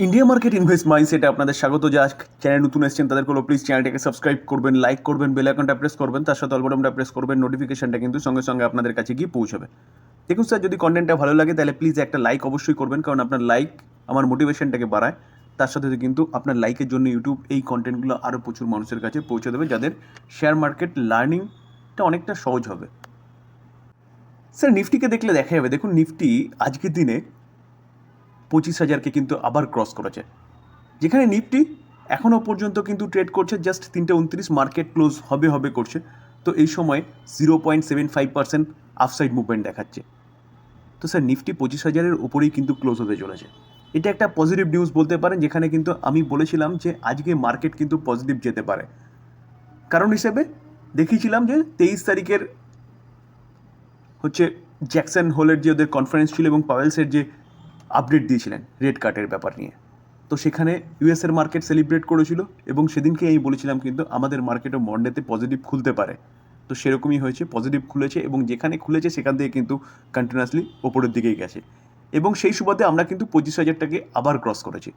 India market invest মাইন্ডসেটে আপনাদের স্বাগত। যা চ্যানেল নতুন এসেছেন তাদের কোনো প্লিজ চ্যানেলটাকে সাবস্ক্রাইব করবেন, লাইক করবেন, বেল আইকনটা প্রেস করবেন, তার সাথে অল বাটনটা প্রেস করবেন। নোটিফিকেশনটা কিন্তু সঙ্গে সঙ্গে আপনাদের কাছে গিয়ে পৌঁছবে। দেখুন স্যার, যদি কন্টেন্টটা ভালো লাগে তাহলে প্লিজ একটা লাইক অবশ্যই করবেন, কারণ আপনার লাইক আমার মোটিভেশনটাকে বাড়ায়। তার সাথে কিন্তু আপনার লাইকের জন্য ইউটিউব এই কন্টেন্টগুলো আরও প্রচুর মানুষের কাছে পৌঁছে দেবে, যাদের শেয়ার মার্কেট লার্নিংটা অনেকটা সহজ হবে। স্যার নিফটিকে দেখলে দেখা যাবে, দেখুন নিফটি আজকের দিনে 25,000কে কিন্তু আবার ক্রস করেছে, যেখানে নিফটি এখনও পর্যন্ত কিন্তু ট্রেড করছে জাস্ট 3:29, মার্কেট ক্লোজ হবে করছে। তো এই সময় 0.75% আফসাইড মুভমেন্ট দেখাচ্ছে। তো স্যার নিফটি 25,000-এর উপরেই কিন্তু ক্লোজ হতে চলেছে। এটা একটা পজিটিভ নিউজ বলতে পারেন, যেখানে কিন্তু আমি বলেছিলাম যে আজকে মার্কেট কিন্তু পজিটিভ যেতে পারে। কারণ হিসেবে দেখিয়েছিলাম যে 23 তারিখের হচ্ছে জ্যাকসন হোলের যে ওদের কনফারেন্স ছিল এবং পাওয়েলসের যে আপডেট দিয়েছিলেন রেড কার্টের ব্যাপার নিয়ে, তো সেখানে ইউএসের মার্কেট সেলিব্রেট করেছিল এবং সেদিনকে আমি বলেছিলাম কিন্তু আমাদের মার্কেটও মন্ডেতে পজিটিভ খুলতে পারে। তো সেরকমই হয়েছে, পজিটিভ খুলেছে এবং যেখানে খুলেছে সেখান থেকে কিন্তু কন্টিনিউয়াসলি ওপরের দিকেই গেছে এবং সেই সুবাদে আমরা কিন্তু 25,000টাকে আবার ক্রস করেছি।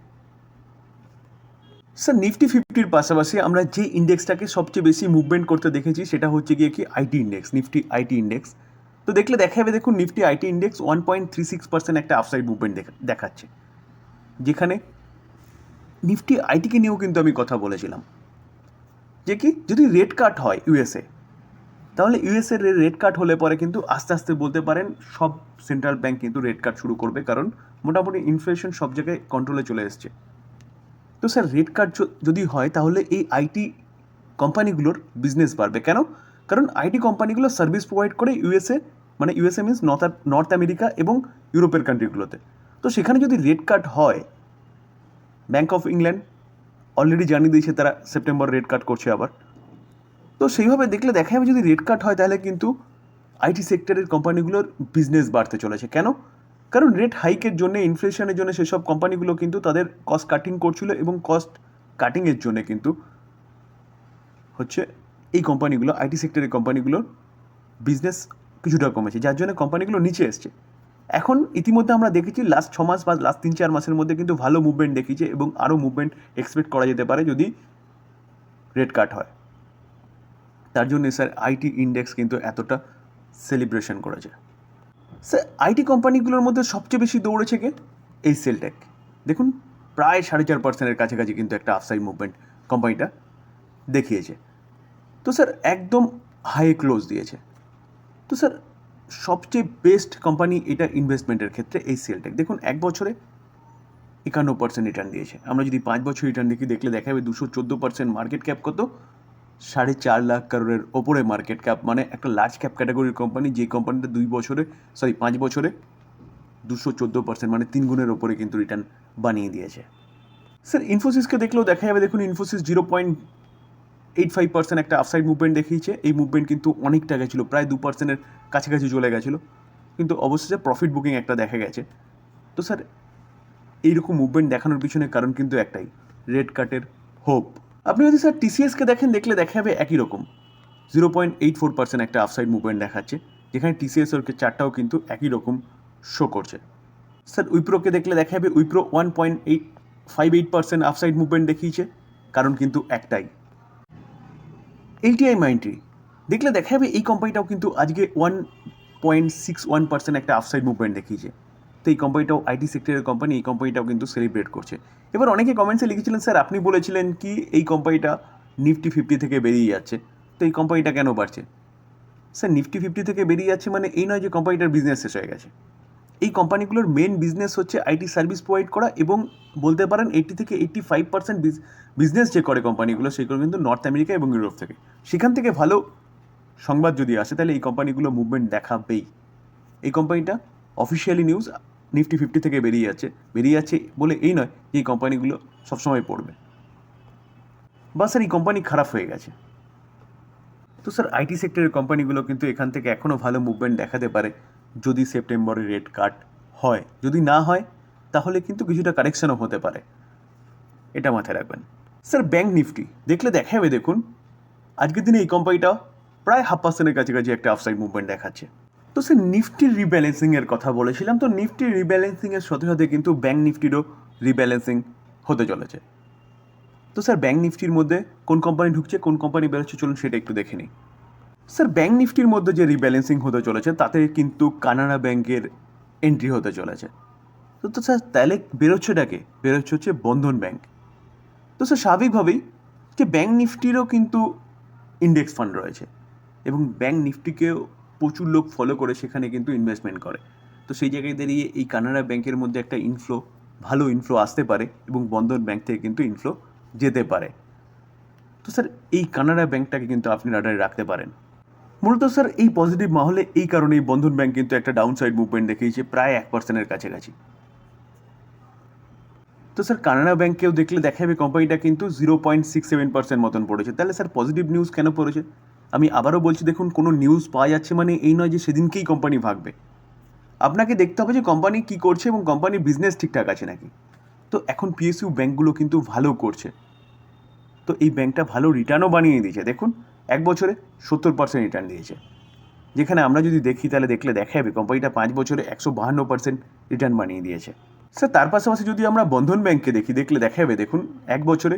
স্যার নিফটি 50-র পাশাপাশি আমরা যে ইন্ডেক্সটাকে সবচেয়ে বেশি মুভমেন্ট করতে দেখেছি সেটা হচ্ছে গিয়ে কি IT index, Nifty IT index. তো দেখলে দেখা যাবে, দেখুন নিফটি আইটি ইন্ডেক্স 1.36% একটা আফসাইড মুভমেন্ট দেখাচ্ছে, যেখানে নিফটি আইটিকে নিয়েও কিন্তু আমি কথা বলেছিলাম যে কি যদি রেড কাট হয় ইউএসএ, তাহলে ইউএসএ রেড কাট হলে পরে কিন্তু আস্তে আস্তে বলতে পারেন সব সেন্ট্রাল ব্যাংক কিন্তু রেড কাট শুরু করবে, কারণ মোটামুটি ইনফ্লেশন সব জায়গায় কন্ট্রোলে চলে এসছে। তো স্যার রেড কাট যদি হয় তাহলে এই আইটি কোম্পানিগুলোর বিজনেস বাড়বে। কেন? কারণ আইটি কোম্পানিগুলো সার্ভিস প্রোভাইড করে ইউএসএ, মানে ইউএসএ মিনস নর্থ আমেরিকা এবং ইউরোপের কান্ট্রিগুলোতে। তো সেখানে যদি রেড কাট হয়, ব্যাঙ্ক অফ ইংল্যান্ড অলরেডি জানিয়ে দিয়েছে তারা সেপ্টেম্বর রেড কাট করছে আবার। তো সেইভাবে দেখলে দেখা যাবে যদি রেড কাট হয় তাহলে কিন্তু আইটি সেক্টরের কোম্পানিগুলোর বিজনেস বাড়তে চলেছে। কেন? কারণ রেট হাইকের জন্য, ইনফ্লেশনের জন্য সেসব কোম্পানিগুলো কিন্তু তাদের কস্ট কাটিং করছিল এবং কস্ট কাটিংয়ের জন্য কিন্তু হচ্ছে এই কোম্পানিগুলো, আইটি সেক্টরের কোম্পানিগুলোর বিজনেস কিছুটা কমেছে, যার জন্য কোম্পানিগুলো নিচে এসছে। এখন ইতিমধ্যে আমরা দেখেছি লাস্ট 6 মাস বা লাস্ট 3-4 মাসের মধ্যে কিন্তু ভালো মুভমেন্ট দেখিয়েছে এবং আরও মুভমেন্ট এক্সপেক্ট করা যেতে পারে যদি রেড কাট হয়। তার জন্য স্যার আইটি ইন্ডেক্স কিন্তু এতটা সেলিব্রেশন করেছে। স্যার আইটি কোম্পানিগুলোর মধ্যে সবচেয়ে বেশি দৌড়েছে কে? এই সেলটেক। দেখুন প্রায় 4.5%-এর কাছাকাছি কিন্তু একটা আফসাইড মুভমেন্ট কোম্পানিটা দেখিয়েছে। তো স্যার একদম হাই ক্লোজ দিয়েছে। তো স্যার সবচেয়ে বেস্ট কোম্পানি এটা ইনভেস্টমেন্টের ক্ষেত্রে এই সেলটেক। দেখুন 1 বছরে 51% রিটার্ন দিয়েছে। আমরা যদি 5 বছর রিটার্ন দেখলে দেখা যাবে 214%। মার্কেট ক্যাপ কত? 4.5 লাখ কারোরের ওপরে মার্কেট ক্যাপ, মানে একটা লার্জ ক্যাপ ক্যাটাগরির কোম্পানি, যে কোম্পানিটা 5 বছরে 214%, মানে 3 গুণের ওপরে কিন্তু রিটার্ন বানিয়ে দিয়েছে। স্যার ইনফোসিসকে দেখলেও দেখা যাবে, দেখুন ইনফোসিস 0.85% একটা আফসাইড মুভমেন্ট দেখিয়েছে। এই মুভমেন্ট কিন্তু অনেকটা গেছিলো, প্রায় 2%-এর কাছাকাছি চলে গেছিলো, কিন্তু অবশেষে প্রফিট বুকিং একটা দেখা গেছে। তো স্যার এইরকম মুভমেন্ট দেখানোর পিছনে কারণ কিন্তু একটাই, রেড কাটের হোপ। আপনি যদি স্যার টিসিএসকে দেখলে দেখা যাবে একই রকম 0.84% একটা আফসাইড মুভমেন্ট দেখাচ্ছে, যেখানে টিসিএস ওর চারটাও কিন্তু একই রকম শো করছে। স্যার উইপ্রোকে দেখলে দেখা যাবে উইপ্রো 1.58% আফসাইড মুভমেন্ট দেখিয়েছে, কারণ কিন্তু একটাই। এলটিআই মাইন্ডট্রি দেখলে দেখা যাবে এই কোম্পানিটাও কিন্তু আজকে 1.61% একটা আফসাইড মুভমেন্ট দেখিয়েছে। তো এই কোম্পানিটাও আইটি সেক্টরের কোম্পানি, এই কোম্পানিটাও কিন্তু সেলিব্রেট করছে। এবার অনেকে কমেন্টসে লিখেছিলেন, স্যার আপনি বলেছিলেন কি এই কোম্পানিটা নিফটি 50 থেকে বেরিয়ে যাচ্ছে, তো এই কোম্পানিটা কেন বাড়ছে? স্যার নিফটি 50 থেকে বেরিয়ে যাচ্ছে মানে এই নয় যে কোম্পানিটার বিজনেস শেষ হয়ে গেছে। এই কোম্পানিগুলোর মেন বিজনেস হচ্ছে আইটি সার্ভিস প্রোভাইড করা, এবং বলতে পারেন 80 থেকে 85% বিজনেস যে করে কোম্পানিগুলো, সেগুলো কিন্তু নর্থ আমেরিকা এবং ইউরোপ থেকে। সেখান থেকে ভালো সংবাদ যদি আসে তাহলে এই কোম্পানিগুলো মুভমেন্ট দেখাবেই। এই কোম্পানিটা অফিসিয়ালি নিউজ নিফটি 50 থেকে বেরিয়ে যাচ্ছে বলে এই নয় যে এই কোম্পানিগুলো সবসময় পড়বে বা স্যার এই কোম্পানি খারাপ হয়ে গেছে। তো স্যার আইটি সেক্টরের কোম্পানিগুলো কিন্তু এখান থেকে এখনও ভালো মুভমেন্ট দেখাতে পারে যদি সেপ্টেম্বরে রেড কাট হয়। যদি না হয় তাহলে কিন্তু কিছুটা কারেকশনও হতে পারে, এটা মাথায় রাখবেন। স্যার ব্যাঙ্ক নিফটি দেখলে দেখা যাবে, দেখুন আজকের দিনে এই কোম্পানিটা প্রায় 0.5%-এর কাছাকাছি একটা আফসাইড মুভমেন্ট দেখাচ্ছে। তো স্যার নিফটির রিব্যালেন্সিংয়ের কথা বলেছিলাম, তো নিফটির রিব্যালেন্সিংয়ের সাথে সাথে কিন্তু ব্যাঙ্ক নিফটিরও রিব্যালেন্সিং হতে চলেছে। তো স্যার ব্যাঙ্ক নিফটির মধ্যে কোন কোম্পানি ঢুকছে, কোন কোম্পানি বেরোচ্ছে, চলুন সেটা একটু দেখে নিই। স্যার ব্যাঙ্ক নিফটির মধ্যে যে রিব্যালেন্সিং হতে চলেছে তাতে কিন্তু কানাড়া ব্যাংকের এন্ট্রি হতে চলেছে। তো স্যার তাহলে বেরোচ্ছেটাকে বেরোচ্ছে হচ্ছে বন্ধন ব্যাংক। তো স্যার স্বাভাবিকভাবেই যে ব্যাঙ্ক নিফটিরও কিন্তু ইন্ডেক্স ফান্ড রয়েছে এবং ব্যাঙ্ক নিফটিকেও প্রচুর লোক ফলো করে সেখানে কিন্তু ইনভেস্টমেন্ট করে। তো সেই জায়গায় দাঁড়িয়ে এই কানাড়া ব্যাংকের মধ্যে একটা ভালো ইনফ্লো আসতে পারে এবং বন্ধন ব্যাংক থেকে কিন্তু ইনফ্লো যেতে পারে। তো স্যার এই কানাড়া ব্যাংকটাকে কিন্তু আপনি রাডারে রাখতে পারেন। মূলত স্যার এই পজিটিভ মহলে এই কারণেই বন্ধন ব্যাংক কিন্তু একটা ডাউনসাইড মুভমেন্ট দেখিয়েছে প্রায় 1%-এর কাছাকাছি। তো স্যার কানাড়া ব্যাংকেও দেখলে দেখা যাবে কোম্পানিটা কিন্তু 0.67% মতন পড়েছে। তাহলে স্যার পজিটিভ নিউজ কেন পড়েছে? আমি আবারও বলছি, দেখুন কোনো নিউজ পাওয়া যাচ্ছে মানে এই নয় যে সেদিনকেই কোম্পানি ভাগবে। আপনাকে দেখতে হবে যে কোম্পানি কী করছে এবং কোম্পানির বিজনেস ঠিকঠাক আছে নাকি। তো এখন পিএসইউ ব্যাংকগুলো কিন্তু ভালো করছে, তো এই ব্যাংকটা ভালো রিটার্নও বানিয়ে দিয়েছে। দেখুন 1 বছরে 70% রিটার্ন দিয়েছে, যেখানে আমরা যদি দেখি তাহলে দেখলে দেখা যাবে কোম্পানিটা 5 বছরে 152% রিটার্ন বানিয়ে দিয়েছে। স্যার তার পাশাপাশি যদি আমরা বন্ধন ব্যাংককে দেখলে দেখা যাবে দেখুন 1 বছরে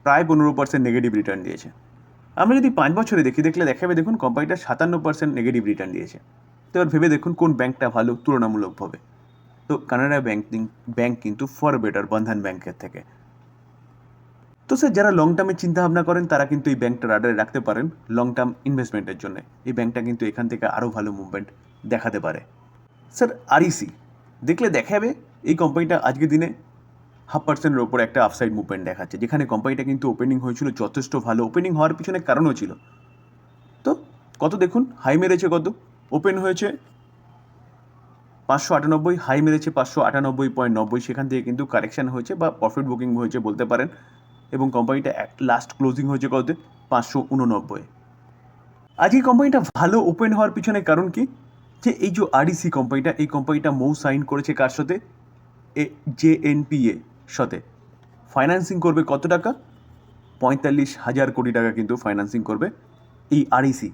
প্রায় 15% নেগেটিভ রিটার্ন দিয়েছে। আমরা যদি 5 বছরে দেখলে দেখা যাবে দেখুন কোম্পানিটা 57% নেগেটিভ রিটার্ন দিয়েছে। তো এবার ভেবে দেখুন কোন ব্যাংকটা ভালো তুলনামূলকভাবে। তো কানাড়া ব্যাংক কিন্তু ফর বেটার বন্ধন ব্যাংকের থেকে। তো স্যার যারা লং টার্মে চিন্তাভাবনা করেন তারা কিন্তু এই ব্যাংকটা রাডারে রাখতে পারেন লং টার্ম ইনভেস্টমেন্টের জন্য। এই ব্যাংকটা কিন্তু এখান থেকে আরও ভালো মুভমেন্ট দেখাতে পারে। স্যার আরইসি দেখলে দেখা যাবে এই কোম্পানিটা আজকের দিনে 0.5%-এর ওপর একটা আপসাইড মুভমেন্ট দেখাচ্ছে, যেখানে কোম্পানিটা কিন্তু ওপেনিং হয়েছিল যথেষ্ট ভালো। ওপেনিং হওয়ার পিছনে কারণও ছিল। তো কত দেখুন হাই মেরেছে, কত ওপেন হয়েছে 598, হাই মেরেছে 598.90, সেখান থেকে কিন্তু কারেকশান হয়েছে বা প্রফিট বুকিং হয়েছে বলতে পারেন, এবং কোম্পানিটা লাস্ট ক্লোজিং হয়েছে কততে 589। আজ এই কোম্পানিটা ভালো ওপেন হওয়ার পিছনে কারণ কি, যে এই যে আরইসি কোম্পানিটা, এই কোম্পানিটা মৌ সাইন করেছে কার সাথে, জেএনপিএ সাথে। ফাইন্যান্সিং করবে কত টাকা, 45,000 কোটি টাকা কিন্তু ফাইন্যান্সিং করবে এই আরইসি।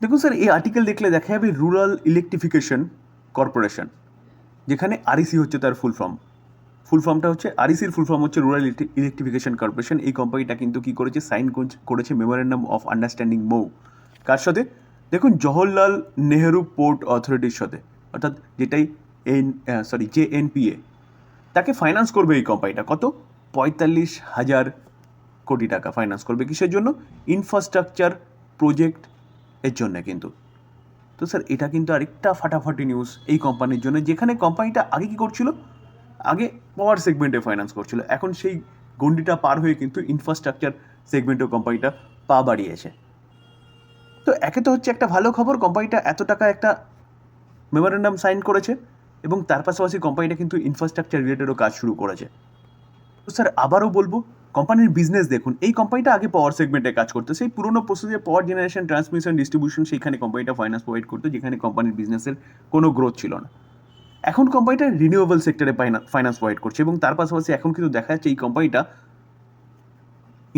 দেখুন স্যার এই আর্টিকেল দেখলে দেখা যাবে রুরাল ইলেকট্রিফিকেশন কর্পোরেশন, যেখানে আরইসি হচ্ছে তার ফুল ফর্মটা হচ্ছে আরইসির ফুল ফর্ম হচ্ছে রুরাল ইলেকট্রিফিকেশন কর্পোরেশন। এই কোম্পানিটা কিন্তু কী করেছে, সাইন করেছে মেমোরেন্ডাম অফ আন্ডারস্ট্যান্ডিং মৌ। কার সাথে দেখুন, জওহরলাল নেহেরু পোর্ট অথরিটির সাথে, অর্থাৎ যেটাই জেএনপিএ, তাকে ফাইন্যান্স করবে এই কোম্পানিটা কত, 45,000 কোটি টাকা ফাইন্যান্স করবে। কিসের জন্য, ইনফ্রাস্ট্রাকচার প্রজেক্ট এর জন্য কিন্তু। তো স্যার এটা কিন্তু আরেকটা ফাটাফাটি নিউজ এই কোম্পানির জন্য, যেখানে কোম্পানিটা আগে কী করছিল, আগে পাওয়ার সেগমেন্টে ফাইন্যান্স করছিল, এখন সেই গণ্ডিটা পার হয়ে কিন্তু ইনফ্রাস্ট্রাকচার সেগমেন্টেও কোম্পানিটা পা বাড়িয়েছে। তো একে তো হচ্ছে একটা ভালো খবর, কোম্পানিটা এত টাকা একটা মেমোরেন্ডাম সাইন করেছে, এবং তার পাশাপাশি কোম্পানিটা কিন্তু ইনফ্রাস্ট্রাকচার রিলেটেডও কাজ শুরু করেছে। তো স্যার আবারও বলবো, কোম্পানির বিজনেস দেখুন, এই কোম্পানিটা আগে পাওয়ার সেগমেন্টে কাজ করতো, সেই পুরোনো প্রসেসে পাওয়ার জেনারেশন, ট্রান্সমিশন, ডিস্ট্রিবিউশন, সেইখানে কোম্পানিটা ফাইন্যান্স প্রোভাইড করতো, যেখানে কোম্পানির বিজনেসের কোনো গ্রোথ ছিল না। এখন কোম্পানিটা রিনিউয়েবল সেক্টরে ফাইন্যান্স প্রোভাইড করছে, এবং তার পাশাপাশি এখন কিন্তু দেখা যাচ্ছে এই কোম্পানিটা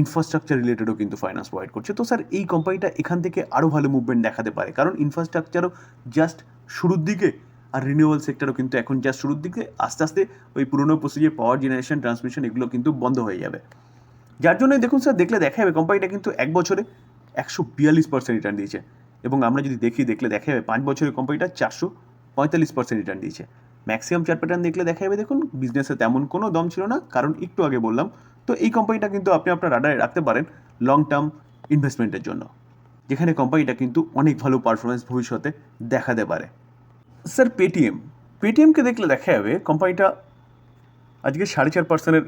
ইনফ্রাস্ট্রাকচার রিলেটেডও কিন্তু ফাইন্যান্স প্রোভাইড করছে। তো স্যার এই কোম্পানিটা এখান থেকে আরও ভালো মুভমেন্ট দেখাতে পারে, কারণ ইনফ্রাস্ট্রাকচারও জাস্ট শুরুর দিকে, আর রিনিউয়েবল সেক্টরও কিন্তু এখন জাস্ট শুরুর দিকে। আস্তে আস্তে ওই পুরোনো প্রসেসে পাওয়ার জেনারেশন, ট্রান্সমিশন এগুলো কিন্তু বন্ধ হয়ে যাবে, যার জন্য দেখুন স্যার দেখলে দেখা যাবে কোম্পানিটা কিন্তু 1 বছরে 142% রিটার্ন দিয়েছে, এবং আমরা যদি দেখলে দেখা যাবে 5 বছরে কোম্পানিটা 445% রিটার্ন দিয়েছে। ম্যাক্সিমাম চার্ট প্যাটার্ন দেখলে দেখা যাবে দেখুন বিজনেসে তেমন কোনো দম ছিল না, কারণ একটু আগে বললাম। তো এই কোম্পানিটা কিন্তু আপনি আপনার রাডারে রাখতে পারেন লং টার্ম ইনভেস্টমেন্টের জন্য, যেখানে কোম্পানিটা কিন্তু অনেক ভালো পারফরমেন্স ভবিষ্যতে দেখাতে পারে। স্যার পেটিএমকে দেখলে দেখা যাবে কোম্পানিটা আজকে 4.5%-এর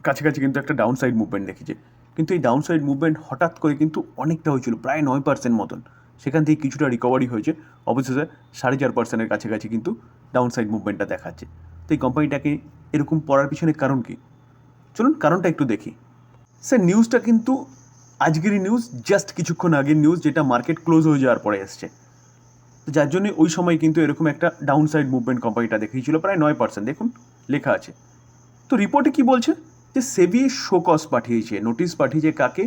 কাছাকাছি কিন্তু একটা ডাউন সাইড মুভমেন্ট দেখেছে, কিন্তু এই ডাউন সাইড মুভমেন্ট হঠাৎ করে কিন্তু অনেকটা হয়েছিল, প্রায় 9% মতন, সেখান থেকে কিছুটা রিকভারি হয়েছে, অবশেষে 4.5%-এর কাছাকাছি কিন্তু ডাউন সাইড মুভমেন্টটা দেখাচ্ছে। তো এই কোম্পানিটাকে এরকম পড়ার পিছনে কারণ কি, চলুন কারণটা একটু দেখি। স্যার নিউজটা কিন্তু আজকেরই নিউজ, জাস্ট কিছুক্ষণ আগের নিউজ, যেটা মার্কেট ক্লোজ হয়ে যাওয়ার পরে এসছে, তো যার জন্য ওই সময় কিন্তু এরকম একটা ডাউন সাইড মুভমেন্ট কোম্পানিটা দেখিয়েছিল, প্রায় 9%, দেখুন লেখা আছে। তো রিপোর্টে কি বলছে, যে সেবি শোকজ পাঠিয়েছে, নোটিশ পাঠিয়েছে কাকে,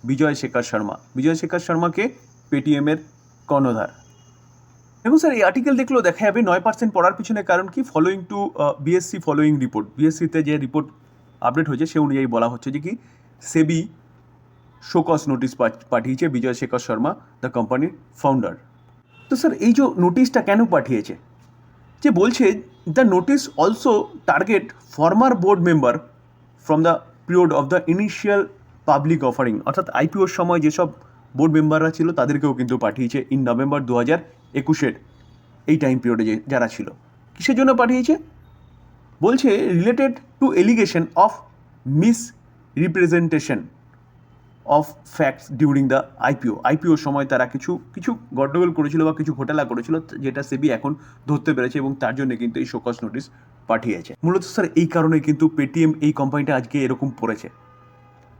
বিজয় শেখর শর্মাকে, পেটিএমের কর্ণধার। দেখুন স্যার, এই আর্টিকেল দেখলেও দেখা যাবে 9% পড়ার পিছনে কারণ কি, following to BSC following report, বিএসসিতে যে রিপোর্ট আপডেট হয়েছে সে অনুযায়ী বলা হচ্ছে যে কি সেবি শোকজ নোটিশ পাঠিয়েছে বিজয় শেখর শর্মা, দ্য কোম্পানির ফাউন্ডার। তো স্যার এই যে নোটিশটা কেন পাঠিয়েছে, যে বলছে the notice also target former board member from the period of the initial public offering, অর্থাৎ আইপিওর সময় যেসব বোর্ড মেম্বাররা ছিল তাদেরকেও কিন্তু পাঠিয়েছে ইন নভেম্বর 2021 এই টাইম পিরিয়ডে যারা ছিল। কিসের জন্য পাঠিয়েছে বলছে, related to allegation of misrepresentation of facts during the আইপিওর সময় তারা কিছু গণ্ডগোল করেছিল বা কিছু ঘোটালা করেছিল, যেটা সেবি এখন ধরতে পেরেছে এবং তার জন্য কিন্তু এই শোকজ নোটিশ পাঠিয়েছে। মূলত স্যার এই কারণে কিন্তু পেটিএম এই কোম্পানিটা আজকে এরকম পড়েছে।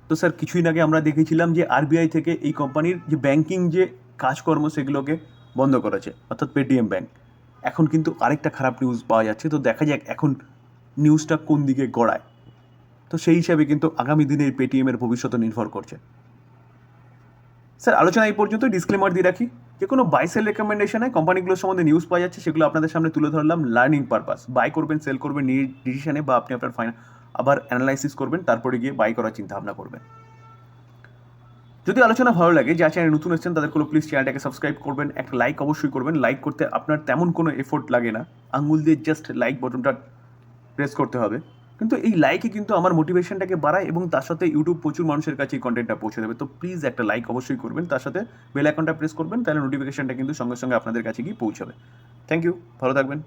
তো স্যার কিছুদিন আগে আমরা দেখেছিলাম যে আরবিআই থেকে এই কোম্পানির যে ব্যাংকিং যে কাজকর্ম সেগুলোকে বন্ধ করেছে, অর্থাৎ পেটিএম ব্যাংক। এখন কিন্তু আরেকটা খারাপ নিউজ পাওয়া যাচ্ছে, তো দেখা যাক এখন নিউজটা কোন দিকে গড়ায়। তো সেই হিসাবে কিন্তু আগামী দিনে এই পেটিএমের ভবিষ্যৎ নির্ভর করছে। স্যার আলোচনা এই পর্যন্ত, ডিসক্লেমার দিয়ে রাখি, যে কোনো বাই সেল রেকমেন্ডেশনে কোম্পানিগুলোর সম্বন্ধে নিউজ পাওয়া যাচ্ছে সেগুলো আপনাদের সামনে তুলে ধরলাম লার্নিং পারপাস। বাই করবেন, সেল করবেন নিয়ে ডিসিশনে, বা আপনি আপনার আবার অ্যানালাইসিস করবেন, তারপরে গিয়ে বাই করার চিন্তা ভাবনা করবেন। যদি আলোচনা ভালো লাগে, যা চ্যানেল নতুন এসেছেন তাদের কোনো প্লিজ চ্যানেলটাকে সাবস্ক্রাইব করবেন, একটা লাইক অবশ্যই করবেন। লাইক করতে আপনার তেমন কোনো এফোর্ট লাগে না, আঙুল দিয়ে জাস্ট লাইক বাটনটা প্রেস করতে হবে, কিন্তু এই লাইকে কিন্তু আমার মোটিভেশনটাকে বাড়ায় এবং তার সাথে ইউটিউব প্রচুর মানুষের কাছে এই কন্টেন্টটা পৌঁছে দেবে। তো প্লিজ একটা লাইক অবশ্যই করবেন, তার সাথে বেল আইকনটা প্রেস করবেন, তাহলে নোটিফিকেশনটা কিন্তু সঙ্গে সঙ্গে আপনাদের কাছে গিয়ে পৌঁছাবে। থ্যাংক ইউ, ভালো থাকবেন।